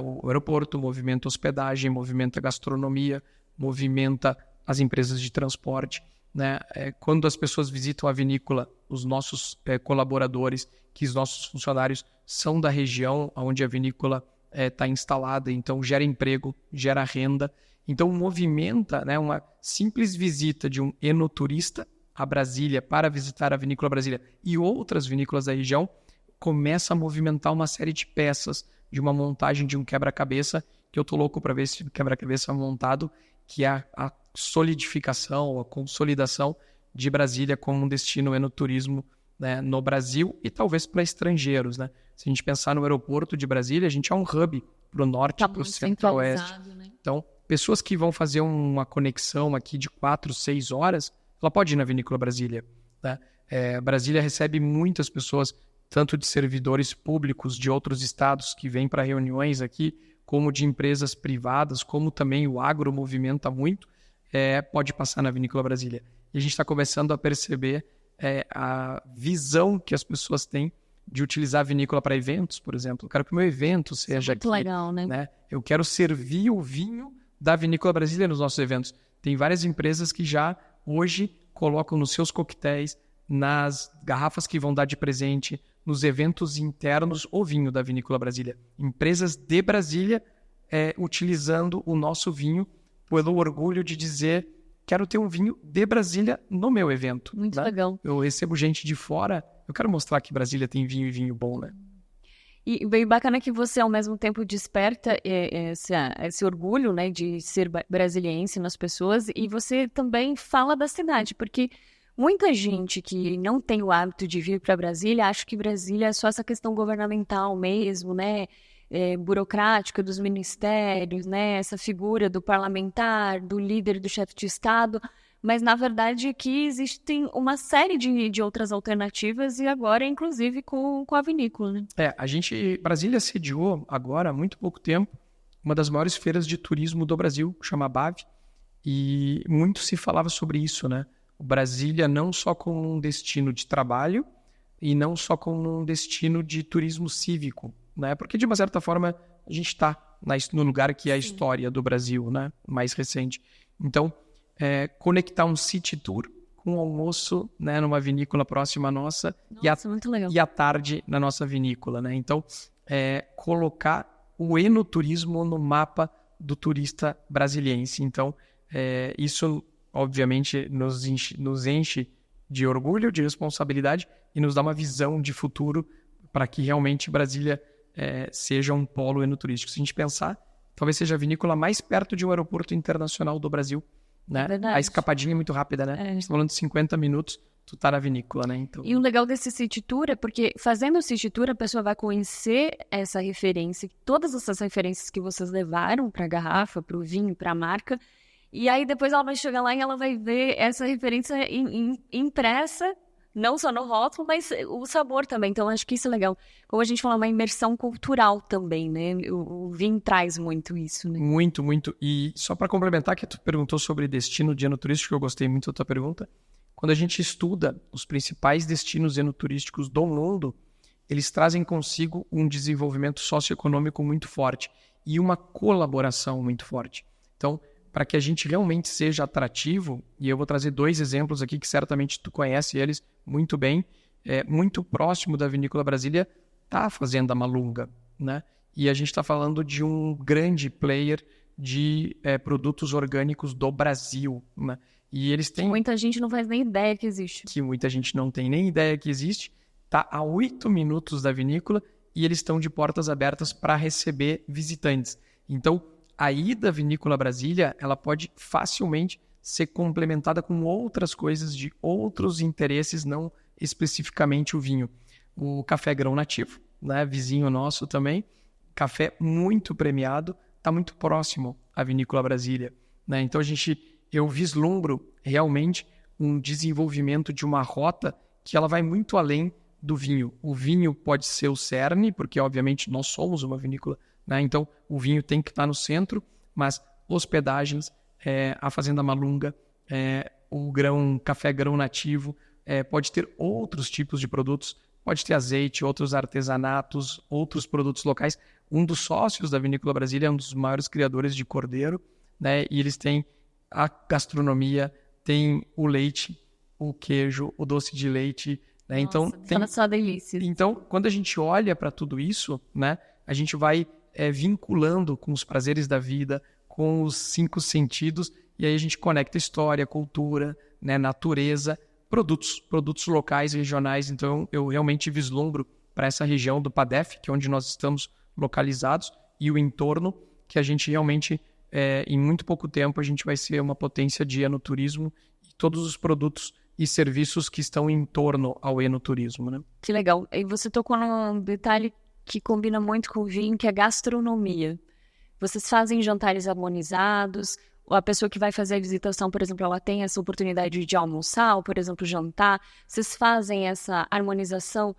o aeroporto, movimenta hospedagem, movimenta gastronomia, movimenta as empresas de transporte. Né? Quando as pessoas visitam a vinícola, os nossos colaboradores, que os nossos funcionários são da região onde a vinícola está instalada, então gera emprego, gera renda. Então movimenta, né, uma simples visita de um enoturista a Brasília para visitar a Vinícola Brasília e outras vinícolas da região, começa a movimentar uma série de peças de uma montagem de um quebra-cabeça, que eu tô louco para ver esse quebra-cabeça montado, que é a solidificação, a consolidação de Brasília como um destino enoturismo, né, no Brasil e talvez para estrangeiros. Né? Se a gente pensar no aeroporto de Brasília, a gente é um hub para o norte, para o centro-oeste. Né? Então, pessoas que vão fazer uma conexão aqui de 4, 6 horas, ela pode ir na Vinícola Brasília. Né? Brasília recebe muitas pessoas, tanto de servidores públicos de outros estados que vêm para reuniões aqui, como de empresas privadas, como também o agro movimenta muito, pode passar na Vinícola Brasília. E a gente está começando a perceber a visão que as pessoas têm de utilizar a vinícola para eventos, por exemplo. Eu quero que o meu evento seja muito aqui. Legal, né? Eu quero servir o vinho da Vinícola Brasília nos nossos eventos. Tem várias empresas que já hoje colocam nos seus coquetéis, nas garrafas que vão dar de presente, nos eventos internos, o vinho da Vinícola Brasília. Empresas de Brasília utilizando o nosso vinho pelo orgulho de dizer: quero ter um vinho de Brasília no meu evento. Muito né? legal. Eu recebo gente de fora, eu quero mostrar que Brasília tem vinho e vinho bom, né? E bem bacana que você, ao mesmo tempo, desperta esse orgulho, né, de ser brasiliense nas pessoas, e você também fala da cidade, porque muita gente que não tem o hábito de vir para Brasília acha que Brasília é só essa questão governamental mesmo, né, burocrática dos ministérios, né, essa figura do parlamentar, do líder, do chefe de Estado, mas na verdade aqui existem uma série de outras alternativas e agora, inclusive, com a vinícola, né? Brasília sediou agora, há muito pouco tempo, uma das maiores feiras de turismo do Brasil, chama BAV, e muito se falava sobre isso, né? O Brasília não só como um destino de trabalho e não só como um destino de turismo cívico, né? Porque, de uma certa forma, a gente está no lugar que é a história do Brasil, né? Mais recente. Então, conectar um city tour com um almoço, né, numa vinícola próxima à nossa. Muito legal. E à tarde na nossa vinícola, né? Então, colocar o enoturismo no mapa do turista brasiliense. Então, isso, obviamente, nos enche de orgulho, de responsabilidade e nos dá uma visão de futuro para que realmente Brasília seja um polo enoturístico. Se a gente pensar, talvez seja a vinícola mais perto de um aeroporto internacional do Brasil, né? A escapadinha é muito rápida, né? A gente está falando de 50 minutos, tu tá na vinícola, né? Então... E o legal desse City Tour é porque, fazendo o City Tour, a pessoa vai conhecer essa referência, todas essas referências que vocês levaram para a garrafa, para o vinho, para a marca, e aí depois ela vai chegar lá e ela vai ver essa referência impressa, não só no rótulo, mas o sabor também. Então, acho que isso é legal. Como a gente fala, uma imersão cultural também, né? O vinho traz muito isso, né? Muito, muito. E só para complementar, que tu perguntou sobre destino de enoturístico, que eu gostei muito da tua pergunta. Quando a gente estuda os principais destinos enoturísticos do mundo, eles trazem consigo um desenvolvimento socioeconômico muito forte e uma colaboração muito forte. Então, para que a gente realmente seja atrativo, e eu vou trazer 2 exemplos aqui que certamente tu conhece eles muito bem, muito próximo da Vinícola Brasília está a Fazenda Malunga, né? E a gente está falando de um grande player de produtos orgânicos do Brasil, né? E eles têm... Muita gente não faz nem ideia que existe. Que muita gente não tem nem ideia que existe. Está a 8 minutos da vinícola e eles estão de portas abertas para receber visitantes. Então, a ida à Vinícola Brasília, ela pode facilmente ser complementada com outras coisas de outros interesses, não especificamente o vinho. O café grão nativo, né? Vizinho nosso também, café muito premiado, está muito próximo à Vinícola Brasília, né? Então eu vislumbro realmente um desenvolvimento de uma rota que ela vai muito além do vinho. O vinho pode ser o cerne, porque obviamente nós somos uma vinícola, né? Então o vinho tem que estar no centro, mas hospedagens, a Fazenda Malunga, o café grão nativo, pode ter outros tipos de produtos, pode ter azeite, outros artesanatos, outros produtos locais. Um dos sócios da Vinícola Brasília é um dos maiores criadores de cordeiro, né? E eles têm a gastronomia, tem o leite, o queijo, o doce de leite, né? Nossa, então, só delícia. Então, quando a gente olha para tudo isso, né, a gente vai vinculando com os prazeres da vida, com os 5 sentidos, e aí a gente conecta história, cultura, né, natureza, produtos locais, regionais. Então, eu realmente vislumbro para essa região do PADEF, que é onde nós estamos localizados, e o entorno, que a gente realmente, em muito pouco tempo, a gente vai ser uma potência de enoturismo e todos os produtos e serviços que estão em torno ao enoturismo, né? Que legal. E você tocou num detalhe que combina muito com o vinho, que é a gastronomia. Vocês fazem jantares harmonizados, a pessoa que vai fazer a visitação, por exemplo, ela tem essa oportunidade de almoçar, ou, por exemplo, jantar. Vocês fazem essa harmonização.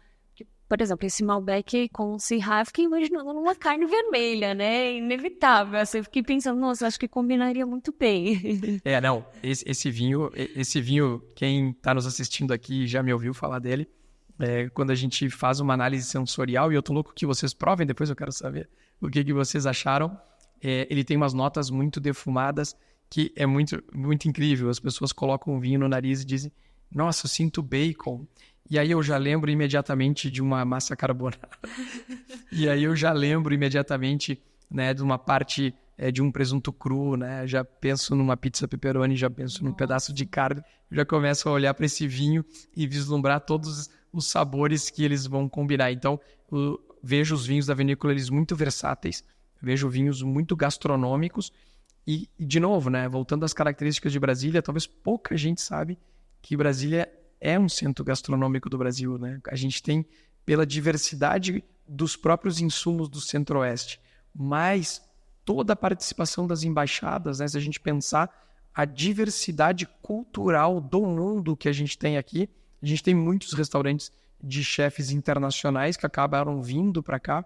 Por exemplo, esse Malbec com Syrah, eu fiquei imaginando uma carne vermelha, né? Inevitável. Eu fiquei pensando, nossa, acho que combinaria muito bem. Não, esse vinho, quem está nos assistindo aqui já me ouviu falar dele, quando a gente faz uma análise sensorial, e eu tô louco que vocês provem, depois eu quero saber o que vocês acharam. Ele tem umas notas muito defumadas, que é muito, muito incrível. As pessoas colocam o vinho no nariz e dizem, nossa, eu sinto bacon. E aí eu já lembro imediatamente de uma massa carbonara. E aí eu já lembro imediatamente, né, de uma parte de um presunto cru, né? Já penso numa pizza pepperoni, já penso num pedaço de carne. Já começo a olhar para esse vinho e vislumbrar todos os sabores que eles vão combinar. Então, vejo os vinhos da vinícola, eles muito versáteis. Vejo vinhos muito gastronômicos. E, de novo, né, voltando às características de Brasília, talvez pouca gente sabe que Brasília é um centro gastronômico do Brasil, né? A gente tem, pela diversidade dos próprios insumos do Centro-Oeste, mas toda a participação das embaixadas, né? Se a gente pensar a diversidade cultural do mundo que a gente tem aqui. A gente tem muitos restaurantes de chefes internacionais que acabaram vindo para cá.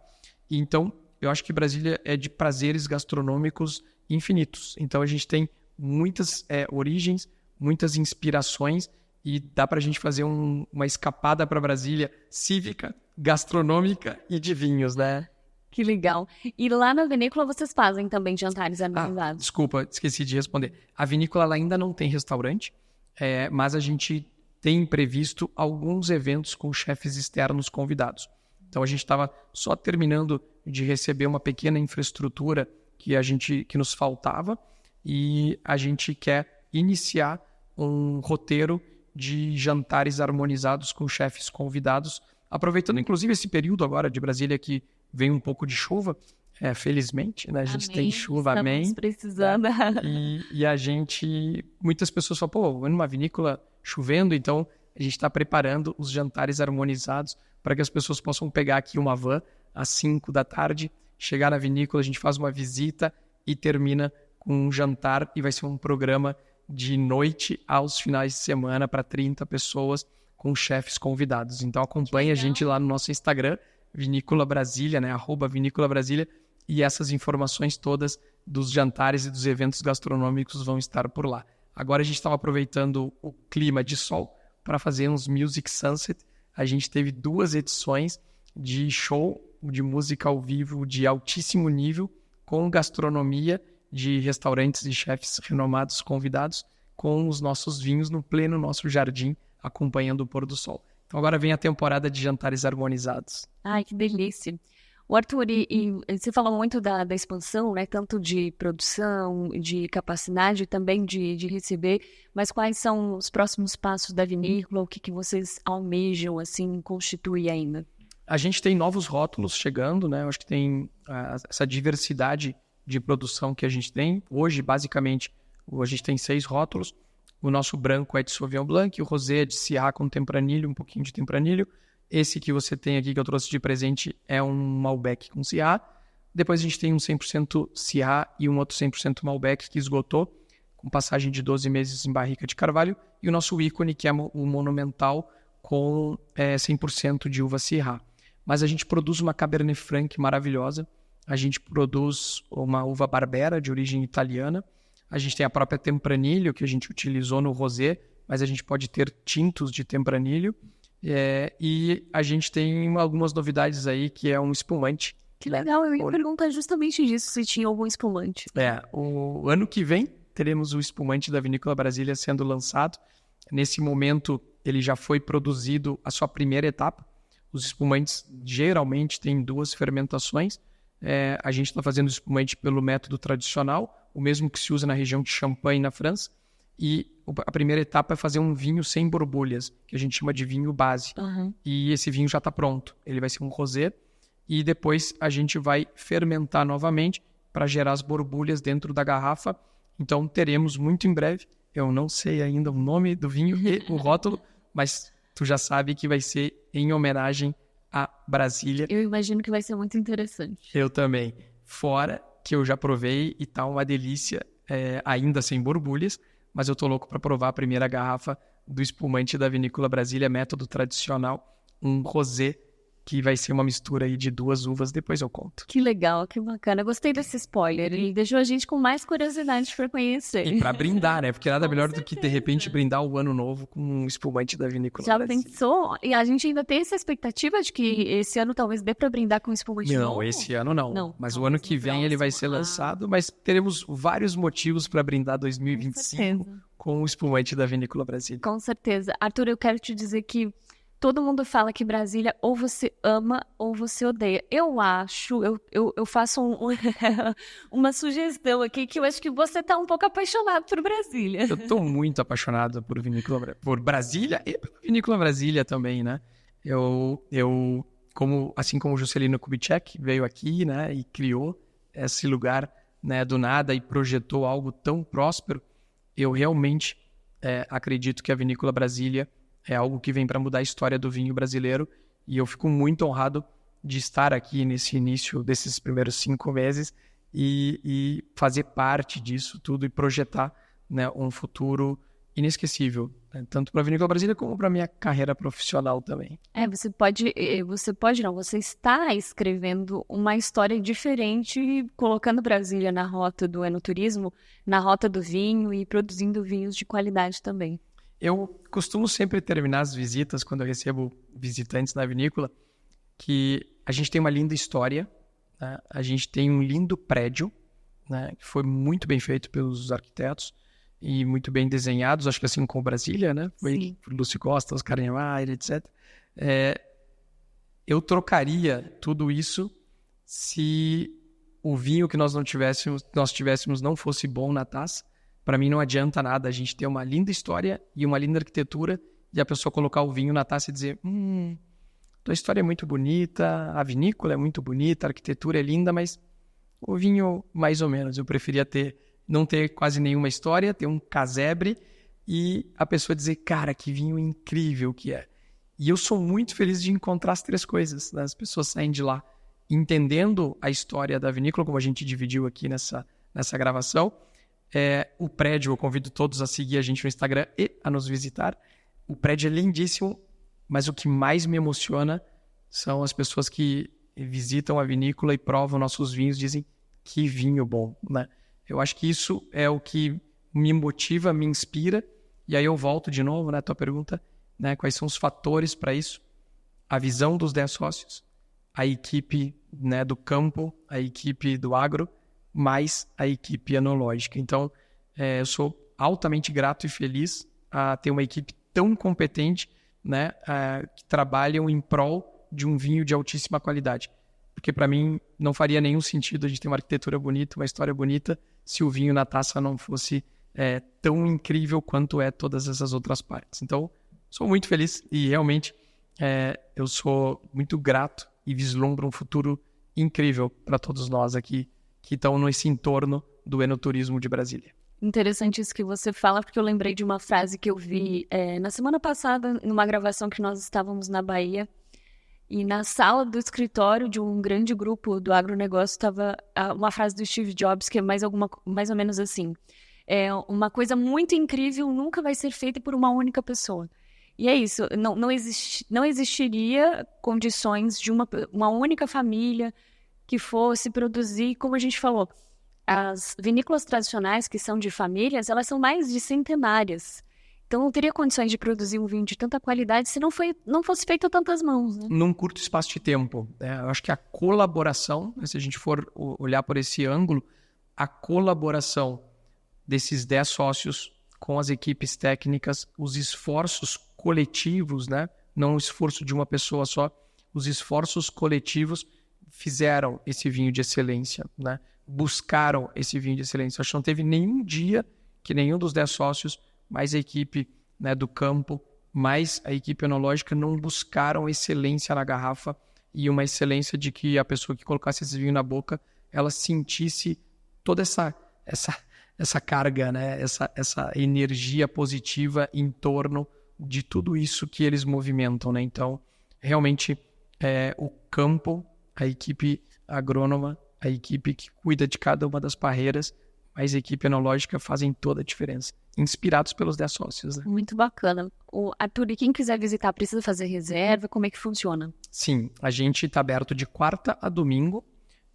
E então, eu acho que Brasília é de prazeres gastronômicos infinitos. Então, a gente tem muitas origens, muitas inspirações e dá para a gente fazer uma escapada para Brasília cívica, gastronômica e de vinhos, né? Que legal. E lá na vinícola vocês fazem também jantares harmonizados? Desculpa, esqueci de responder. A vinícola ela ainda não tem restaurante, mas a gente tem previsto alguns eventos com chefes externos convidados. Então a gente estava só terminando de receber uma pequena infraestrutura que nos faltava e a gente quer iniciar um roteiro de jantares harmonizados com chefes convidados, aproveitando inclusive esse período agora de Brasília que vem um pouco de chuva, felizmente, né? A gente tem chuva, amém. Estamos precisando. E a gente... Muitas pessoas falam, pô, vou numa vinícola chovendo, então a gente está preparando os jantares harmonizados para que as pessoas possam pegar aqui uma van às 5 da tarde, chegar na vinícola, a gente faz uma visita e termina com um jantar e vai ser um programa de noite aos finais de semana para 30 pessoas com chefes convidados. Então acompanhe a gente lá no nosso Instagram, Vinícola Brasília, né? @Vinícola Brasília, e essas informações todas dos jantares e dos eventos gastronômicos vão estar por lá. Agora a gente estava aproveitando o clima de sol para fazer uns Music Sunset. A gente teve 2 edições de show de música ao vivo de altíssimo nível, com gastronomia de restaurantes e chefes renomados convidados, com os nossos vinhos no pleno nosso jardim, acompanhando o pôr do sol. Então agora vem a temporada de jantares harmonizados. Ai, que delícia. O Arthur, e você falou muito da expansão, né? Tanto de produção, de capacidade, também de receber, mas quais são os próximos passos da vinícola? O que vocês almejam, assim, constituir ainda? A gente tem novos rótulos chegando, né? Eu acho que tem essa diversidade de produção que a gente tem. Hoje, basicamente, a gente tem 6 rótulos. O nosso branco é de Sauvignon Blanc, o rosé é de Syrah com Tempranillo, um pouquinho de Tempranillo. Esse que você tem aqui, que eu trouxe de presente, é um Malbec com Syrah. Depois a gente tem um 100% Syrah e um outro 100% Malbec que esgotou, com passagem de 12 meses em barrica de carvalho. E o nosso ícone, que é o Monumental, com 100% de uva Syrah. Mas a gente produz uma Cabernet Franc maravilhosa. A gente produz uma uva Barbera, de origem italiana. A gente tem a própria Tempranillo, que a gente utilizou no rosé, mas a gente pode ter tintos de Tempranillo. E a gente tem algumas novidades aí, que é um espumante. Que legal, eu ia perguntar justamente disso, se tinha algum espumante. O ano que vem teremos o espumante da Vinícola Brasília sendo lançado. Nesse momento, ele já foi produzido a sua primeira etapa. Os espumantes geralmente têm 2 fermentações. A gente está fazendo espumante pelo método tradicional, o mesmo que se usa na região de Champagne, na França. E a primeira etapa é fazer um vinho sem borbulhas, que a gente chama de vinho base. Uhum. E esse vinho já está pronto. Ele vai ser um rosé. E depois a gente vai fermentar novamente para gerar as borbulhas dentro da garrafa. Então teremos muito em breve. Eu não sei ainda o nome do vinho e o rótulo, mas tu já sabe que vai ser em homenagem a Brasília. Eu imagino que vai ser muito interessante. Eu também. Fora que eu já provei e tá uma delícia, ainda sem borbulhas, mas eu tô louco para provar a primeira garrafa do espumante da Vinícola Brasília, método tradicional, um rosé, que vai ser uma mistura aí de 2 uvas, depois eu conto. Que legal, que bacana. Gostei desse spoiler. Ele deixou a gente com mais curiosidade para conhecer. E para brindar, né? Porque nada melhor do que, de repente, brindar o ano novo com um espumante da Vinícola Brasília. Já pensou? E a gente ainda tem essa expectativa de que esse ano talvez dê para brindar com um espumante novo? Não, esse ano não. Mas o ano que vem ele vai ser lançado, mas teremos vários motivos para brindar 2025 com o espumante da Vinícola Brasília. Com certeza. Arthur, eu quero te dizer que todo mundo fala que Brasília ou você ama ou você odeia. Eu acho, eu faço uma sugestão aqui, que eu acho que você está um pouco apaixonado por Brasília. Eu estou muito apaixonado por Brasília e pela Vinícola Brasília também, né? Assim como o Juscelino Kubitschek veio aqui, né, e criou esse lugar, né, do nada e projetou algo tão próspero, eu realmente acredito que a Vinícola Brasília é algo que vem para mudar a história do vinho brasileiro e eu fico muito honrado de estar aqui nesse início desses primeiros 5 meses e fazer parte disso tudo e projetar né, um futuro inesquecível, né, tanto para a Vinícola Brasília como para a minha carreira profissional também. Você está escrevendo uma história diferente, colocando Brasília na rota do enoturismo, na rota do vinho e produzindo vinhos de qualidade também. Eu costumo sempre terminar as visitas, quando eu recebo visitantes na vinícola, que a gente tem uma linda história, né? A gente tem um lindo prédio, né, que foi muito bem feito pelos arquitetos e muito bem desenhados, acho que assim como Brasília, né? Foi por Lúcio Costa, Oscar Niemeyer, etc. Eu trocaria tudo isso se o vinho que nós tivéssemos não fosse bom na taça. Para mim não adianta nada a gente ter uma linda história e uma linda arquitetura e a pessoa colocar o vinho na taça e dizer tua história é muito bonita, a vinícola é muito bonita, a arquitetura é linda, mas o vinho mais ou menos. Eu preferia não ter quase nenhuma história, ter um casebre e a pessoa dizer, cara, que vinho incrível que é. E eu sou muito feliz de encontrar as três coisas, né? As pessoas saem de lá entendendo a história da vinícola, como a gente dividiu aqui nessa gravação. O prédio, eu convido todos a seguir a gente no Instagram e a nos visitar. O prédio é lindíssimo, mas o que mais me emociona são as pessoas que visitam a vinícola e provam nossos vinhos, dizem que vinho bom, né? Eu acho que isso é o que me motiva, me inspira, e aí eu volto de novo, né, tua pergunta, né, quais são os fatores para isso? A visão dos 10 sócios, a equipe, né, do campo, a equipe do agro, mais a equipe enológica. Então, eu sou altamente grato e feliz a ter uma equipe tão competente, né, que trabalham em prol de um vinho de altíssima qualidade. Porque para mim não faria nenhum sentido a gente ter uma arquitetura bonita, uma história bonita, se o vinho na taça não fosse tão incrível quanto todas essas outras partes. Então, sou muito feliz e realmente eu sou muito grato e vislumbro um futuro incrível para todos nós aqui que estão nesse entorno do enoturismo de Brasília. Interessante isso que você fala, porque eu lembrei de uma frase que eu vi na semana passada, numa gravação que nós estávamos na Bahia, e na sala do escritório de um grande grupo do agronegócio estava uma frase do Steve Jobs, que é mais ou menos assim: uma coisa muito incrível nunca vai ser feita por uma única pessoa. E é isso, não existiria condições de uma única família que fosse produzir, como a gente falou, as vinícolas tradicionais que são de famílias, elas são mais de centenárias. Então não teria condições de produzir um vinho de tanta qualidade se não fosse feito a tantas mãos, né? Num curto espaço de tempo. Eu acho que a colaboração, se a gente for olhar por esse ângulo, a colaboração desses 10 sócios com as equipes técnicas, os esforços coletivos, né? Não o esforço de uma pessoa só, os esforços coletivos fizeram esse vinho de excelência, né? Buscaram esse vinho de excelência. Acho que não teve nenhum dia que nenhum dos 10 sócios, mais a equipe, né, do campo, mais a equipe enológica, não buscaram excelência na garrafa e uma excelência de que a pessoa que colocasse esse vinho na boca, ela sentisse toda essa carga, né, essa energia positiva em torno de tudo isso que eles movimentam, né? Então, realmente, o campo, a equipe agrônoma, a equipe que cuida de cada uma das parreiras, mas a equipe enológica fazem toda a diferença. Inspirados pelos 10 sócios, né? Muito bacana. Arthur, e quem quiser visitar, precisa fazer reserva? Como é que funciona? Sim, a gente está aberto de quarta a domingo,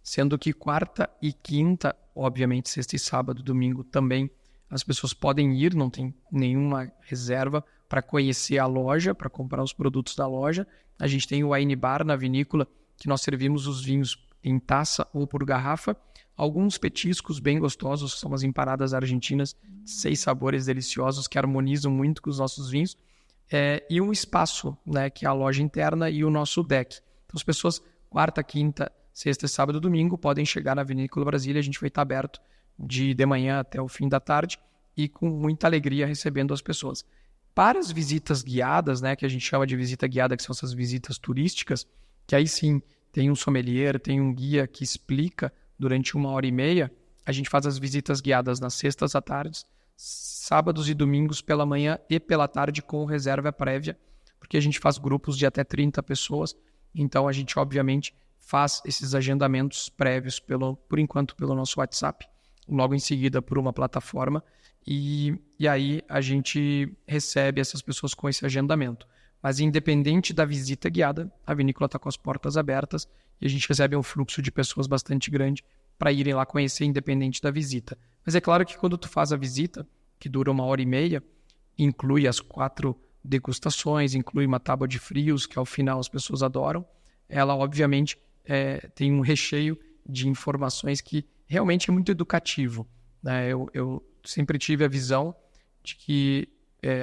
sendo que quarta e quinta, obviamente sexta e sábado, domingo também, as pessoas podem ir, não tem nenhuma reserva para conhecer a loja, para comprar os produtos da loja. A gente tem o Wine Bar na vinícola, que nós servimos os vinhos em taça ou por garrafa. Alguns petiscos bem gostosos, são as empanadas argentinas, 6 sabores deliciosos que harmonizam muito com os nossos vinhos. E um espaço, né, que é a loja interna e o nosso deck. Então as pessoas, quarta, quinta, sexta, sábado e domingo, podem chegar na Vinícola Brasília. A gente vai estar aberto de manhã até o fim da tarde e com muita alegria recebendo as pessoas. Para as visitas guiadas, né, que a gente chama de visita guiada, que são essas visitas turísticas, que aí sim tem um sommelier, tem um guia que explica durante 1h30, a gente faz as visitas guiadas nas sextas à tarde, sábados e domingos pela manhã e pela tarde com reserva prévia, porque a gente faz grupos de até 30 pessoas, então a gente obviamente faz esses agendamentos prévios, por enquanto pelo nosso WhatsApp. logo em seguida por uma plataforma e aí a gente recebe essas pessoas com esse agendamento. Mas independente da visita guiada, a vinícola está com as portas abertas e a gente recebe um fluxo de pessoas bastante grande para irem lá conhecer independente da visita. Mas é claro que quando tu faz a visita, que dura 1h30, inclui as 4 degustações, inclui uma tábua de frios, que ao final as pessoas adoram, ela obviamente tem um recheio de informações que realmente é muito educativo, né? Eu sempre tive a visão de que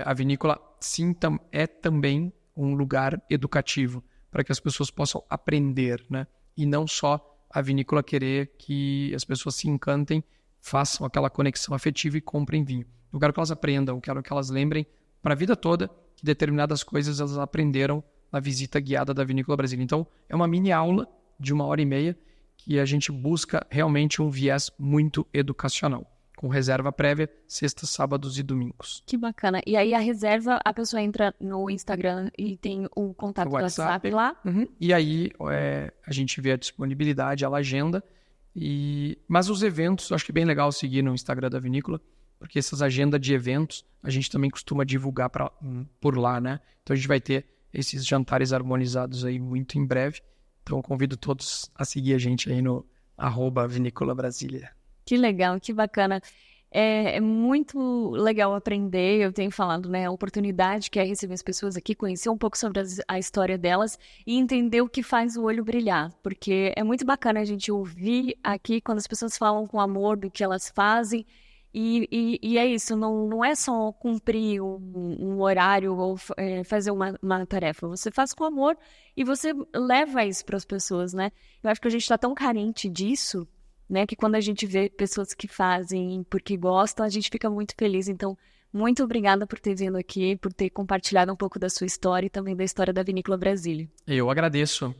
a vinícola sim é também um lugar educativo para que as pessoas possam aprender, né? E não só a vinícola querer que as pessoas se encantem, façam aquela conexão afetiva e comprem vinho. Eu quero que elas aprendam, eu quero que elas lembrem para a vida toda que determinadas coisas elas aprenderam na visita guiada da Vinícola Brasília. Então, é uma mini aula de 1h30 que a gente busca realmente um viés muito educacional, com reserva prévia, sextas, sábados e domingos. Que bacana. E aí a reserva, a pessoa entra no Instagram e tem o contato do WhatsApp lá? Uhum. E aí a gente vê a disponibilidade, ela agenda. Mas os eventos, eu acho que é bem legal seguir no Instagram da Vinícola, porque essas agendas de eventos a gente também costuma divulgar por lá, né? Então a gente vai ter esses jantares harmonizados aí muito em breve. Então eu convido todos a seguir a gente aí no @Vinícola Brasília. Que legal, que bacana. É muito legal aprender, eu tenho falado, né, a oportunidade que é receber as pessoas aqui, conhecer um pouco sobre a história delas e entender o que faz o olho brilhar, porque é muito bacana a gente ouvir aqui quando as pessoas falam com amor do que elas fazem e é isso, não é só cumprir um horário ou fazer uma tarefa, você faz com amor e você leva isso para as pessoas, né? Eu acho que a gente está tão carente disso, né, que quando a gente vê pessoas que fazem porque gostam, a gente fica muito feliz. Então, muito obrigada por ter vindo aqui, por ter compartilhado um pouco da sua história e também da história da Vinícola Brasília. Eu agradeço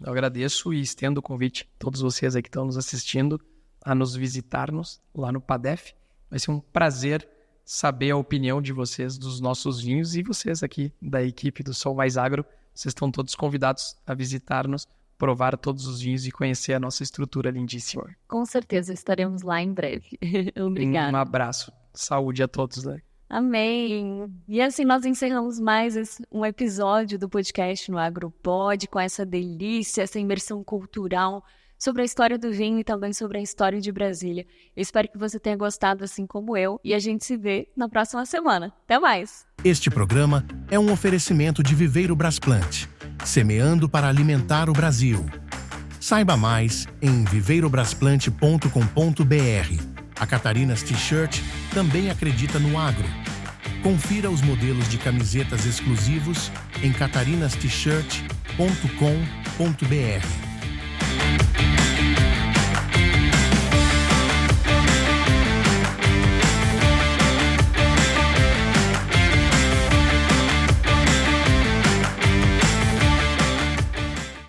e estendo o convite a todos vocês aí que estão nos assistindo a nos visitar-nos lá no Padef. Vai ser um prazer saber a opinião de vocês dos nossos vinhos e vocês aqui da equipe do Sol Mais Agro. Vocês estão todos convidados a visitar-nos, provar todos os vinhos e conhecer a nossa estrutura lindíssima. Com certeza, estaremos lá em breve. Obrigada. Um abraço. Saúde a todos, né? Amém. E assim nós encerramos mais um episódio do podcast no AgroPod com essa delícia, essa imersão cultural sobre a história do vinho e também sobre a história de Brasília. Eu espero que você tenha gostado assim como eu e a gente se vê na próxima semana. Até mais! Este programa é um oferecimento de Viveiro Brasplante, semeando para alimentar o Brasil. Saiba mais em viveirobrasplante.com.br. A Catarinas T-Shirt também acredita no agro. Confira os modelos de camisetas exclusivos em catarinast-shirt.com.br.